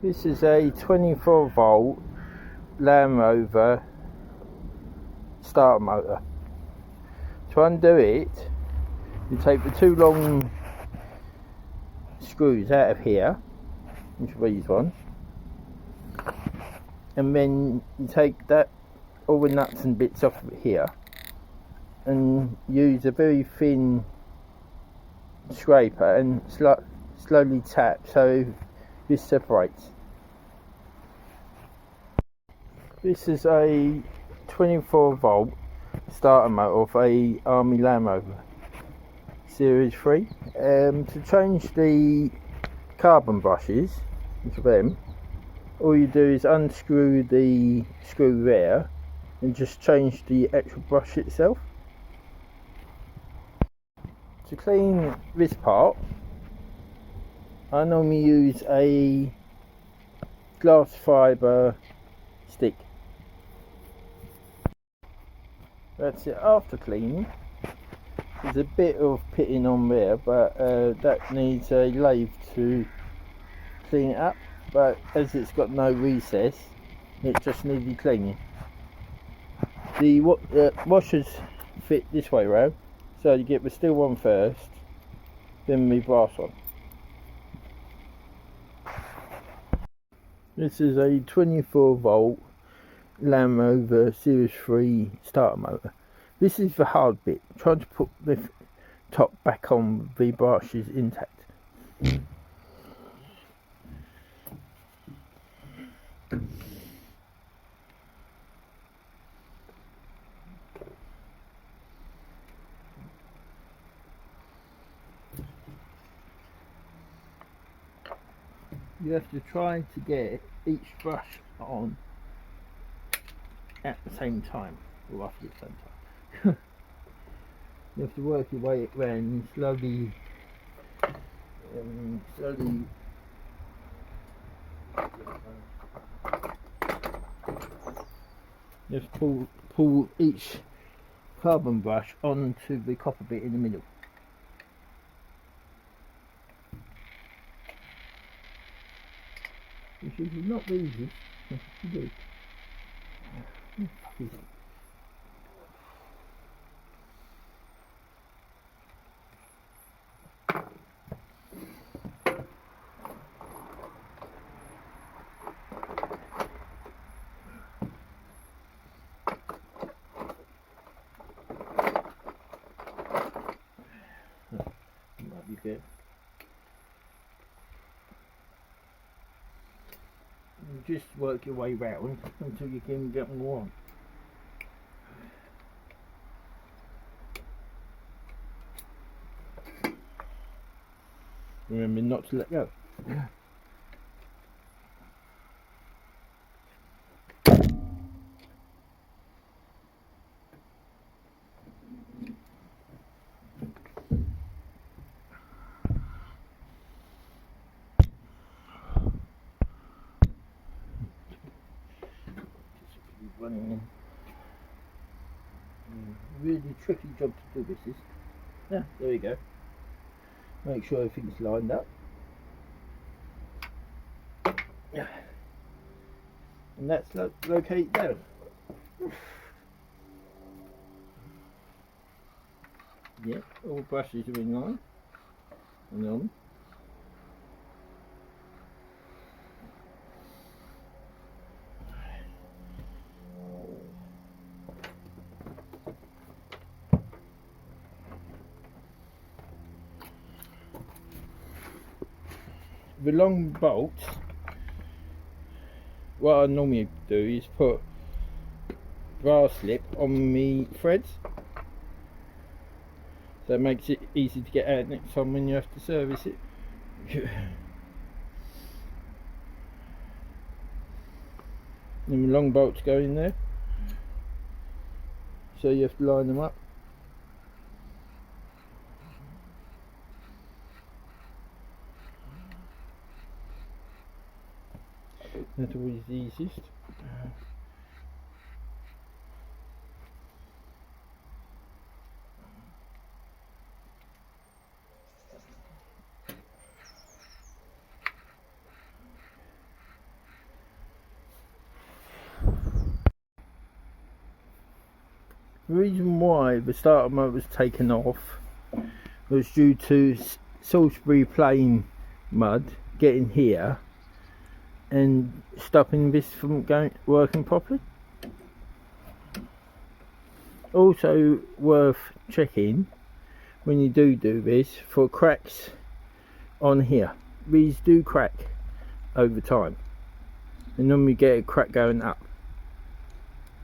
This is a 24 volt Land Rover starter motor. To undo it, you take the two long screws out of here, which are these ones, and then you take that, all the nuts and bits off of it here, and use a very thin scraper and slowly tap so this separates. This is a 24 volt starter motor of a Army Land Rover Series 3. To change the carbon brushes into them, all you do is unscrew the screw there and just change the actual brush itself. To clean this part, I normally use a glass fibre stick. That's it. After cleaning, there's a bit of pitting on there, but that needs a lathe to clean it up, but as it's got no recess, it just needed cleaning. The washers fit this way round, so you get the steel one first, then the brass one. This is a 24 volt Land Rover Series 3 starter motor. This is the hard bit, trying to put the top back on the brushes intact. You have to try to get each brush on at the same time, or roughly at the same time. You have to work your way around slowly, You have to pull each carbon brush onto the copper bit in the middle. Which is not easy to do. Might be good. Just work your way round until you can get more on. Remember not to let go. Really tricky job to do this is. Yeah, there we go. Make sure everything's lined up. Yeah. And that's located down. Yeah, all brushes are in line and on. The long bolts, what I normally do is put brass slip on the threads, so it makes it easy to get out next time when you have to service it. And the long bolts go in there, so you have to line them up. That's always the easiest. The reason why the starter motor was taken off was due to Salisbury Plain mud getting here and stopping this from working properly. Also worth checking when you do this for cracks on here. These do crack over time, and normally get a crack going up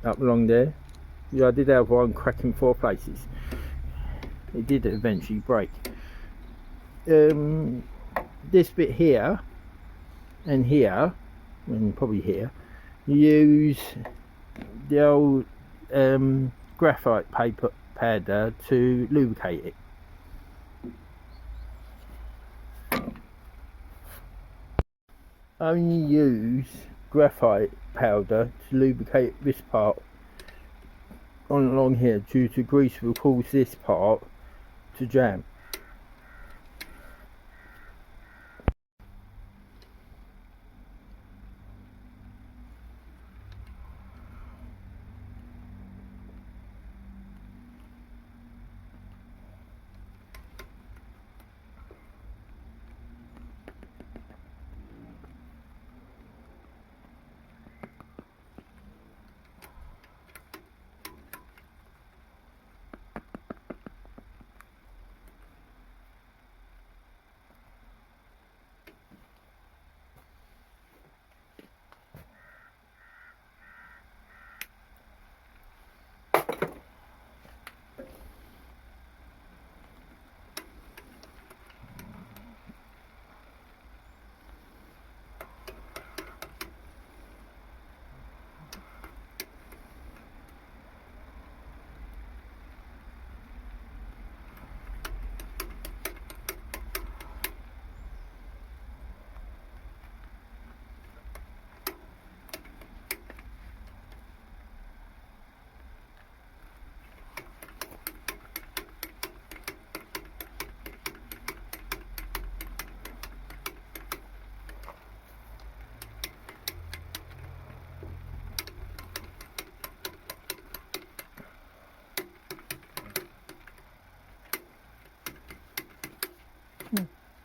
along there. Yeah, I did have one crack in 4 places. It did eventually break. This bit here and here, and probably here, you use the old graphite paper powder to lubricate it. Only use graphite powder to lubricate this part along here, due to grease will cause this part to jam.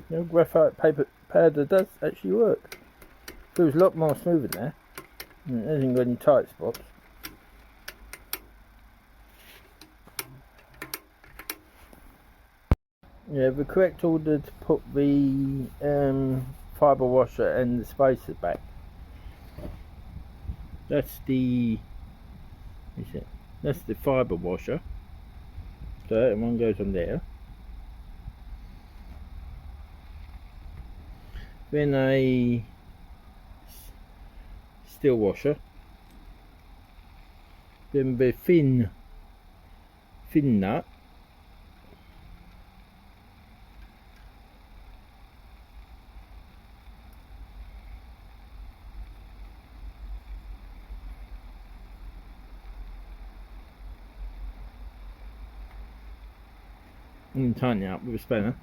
The graphite paper powder does actually work. Feels a lot more smooth in there. It hasn't got any tight spots. Yeah, the correct order to put the fibre washer and the spacer back. That's the that's the fibre washer. So that one goes on there. Then a steel washer. Then the thin nut. And tighten it up with a spanner.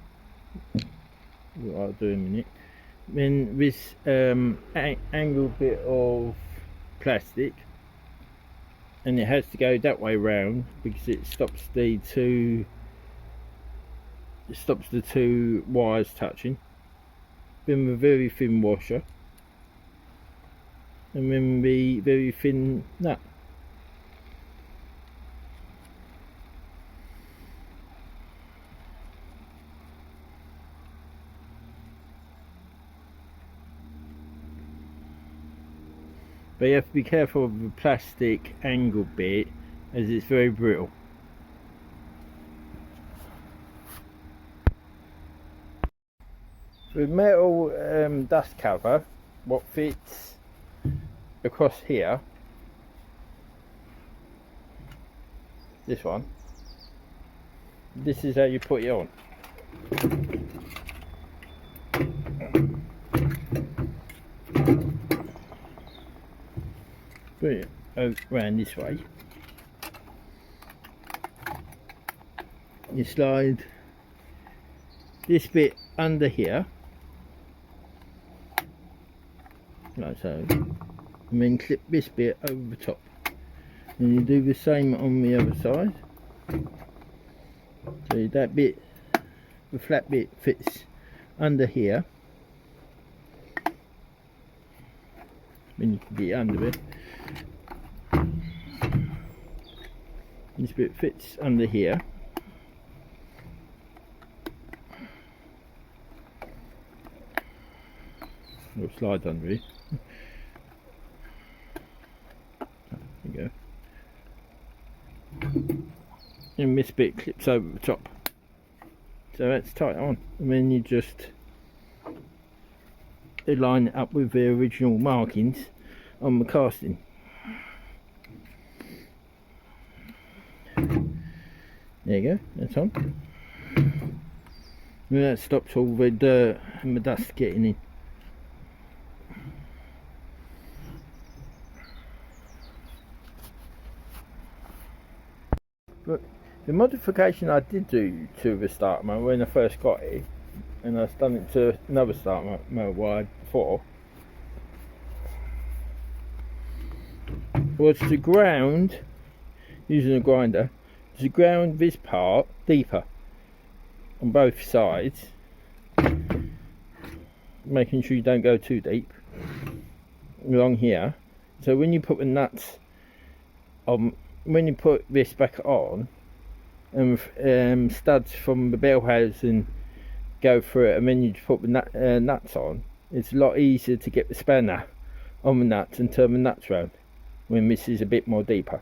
What I'll do in a minute. Then this angled bit of plastic, and it has to go that way round because it stops the two wires touching. Then the very thin washer, and then the very thin nut. But you have to be careful of the plastic angle bit, as it's very brittle. The metal dust cover, what fits across here, this one, this is how you put it on. Put it around this way. You slide this bit under here, like so, and then clip this bit over the top. And you do the same on the other side. So that bit, the flat bit, fits under here. Then you can get under it. This bit fits under here. It'll slide under it. There you go. And this bit clips over the top. So that's tight on. And then you just line it up with the original markings on the casting. There you go, that's on. And that stops all the dirt and the dust getting in. But the modification I did do to the starter motor when I first got it, and I've done it to another starter motor before, was to ground, using a grinder, to ground this part deeper on both sides, making sure you don't go too deep along here. So when you put the nuts on, when you put this back on, and studs from the bell housing go through it, and then you just put the nuts on, it's a lot easier to get the spanner on the nuts and turn the nuts round when this is a bit more deeper.